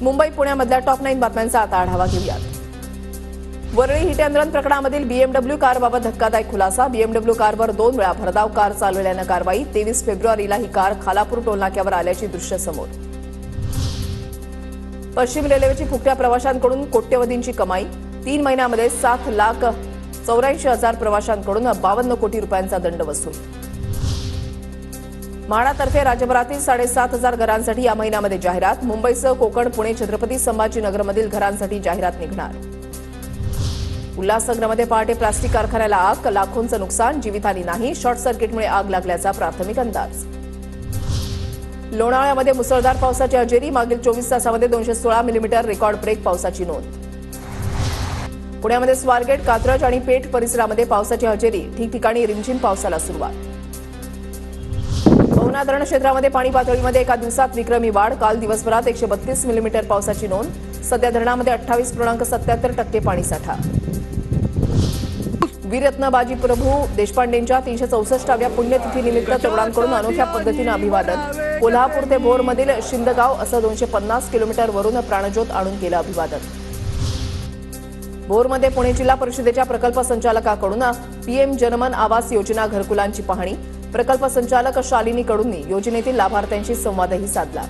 Mumbai पुण्यामधल्या top 9 बातम्यांचा आता आढावा घेऊयात. वरळी हिट अँड रन प्रकरणामधील BMW कारबाबत धक्कादायक खुलासा. BMW कारवर 2 वेळा भरधाव कार चालवल्यानं कारवाई. 23 फेब्रुवारीला ही कार खालापूर टोलनाक्यावर आल्याची दृश्य समोर. पश्चिम रेल्वेची फुकट्या प्रवाशांकडून कोट्यवधींची कमाई. 3 महिन्यामध्ये 7,84,000 प्रवाशांकडून 52 कोटी रुपयांचा दंड वसूल. म्हाडातर्फे राज्यभरातील 7,500 घरांसाठी या महिन्यामध्ये जाहिरात. मुंबईसह कोकण, पुणे, छत्रपती संभाजीनगरमधील घरांसाठी जाहिरात निघणार. उल्हासनगरमध्ये पहाटे प्लास्टिक कारखान्याला आग, लाखोंचं नुकसान, जीवितहानी नाही. शॉर्ट सर्किटमुळे आग लागल्याचा प्राथमिक अंदाज. लोणावळ्यामध्ये मुसळधार पावसाची हजेरी. मागील 24 तासामध्ये 216 मिलीमीटर रेकॉर्ड ब्रेक पावसाची नोंद. पुण्यामध्ये स्वारगेट, कात्रज आणि पेठ परिसरामध्ये पावसाची हजेरी. ठिकठिकाणी रिमझिम पावसाला सुरुवात. पवना धरण क्षेत्रामध्ये पाणी पातळीमध्ये एका दिवसात विक्रमी वाढ. काल दिवसभरात 132 मिलीमीटर पावसाची नोंद. सध्या धरणामध्ये 28.77% पाणीसाठा. वीररत्न बाजी प्रभू देशपांडेंच्या 364व्या पुण्यतिथीनिमित्त तरुणांकडून अनोख्या पद्धतीनं अभिवादन. कोल्हापूर ते भोरमधील शिंदगाव असं 250 किलोमीटरवरून प्राणज्योत आणून केलं अभिवादन. भोरमध्ये पुणे जिल्हा परिषदेच्या प्रकल्प संचालकाकडून पीएम जनमन आवास योजना घरकुलांची पाहणी. प्रकल्प संचालक शालिनी कडूंनी योजनेतील लाभार्थ्यांशी संवादही साधला.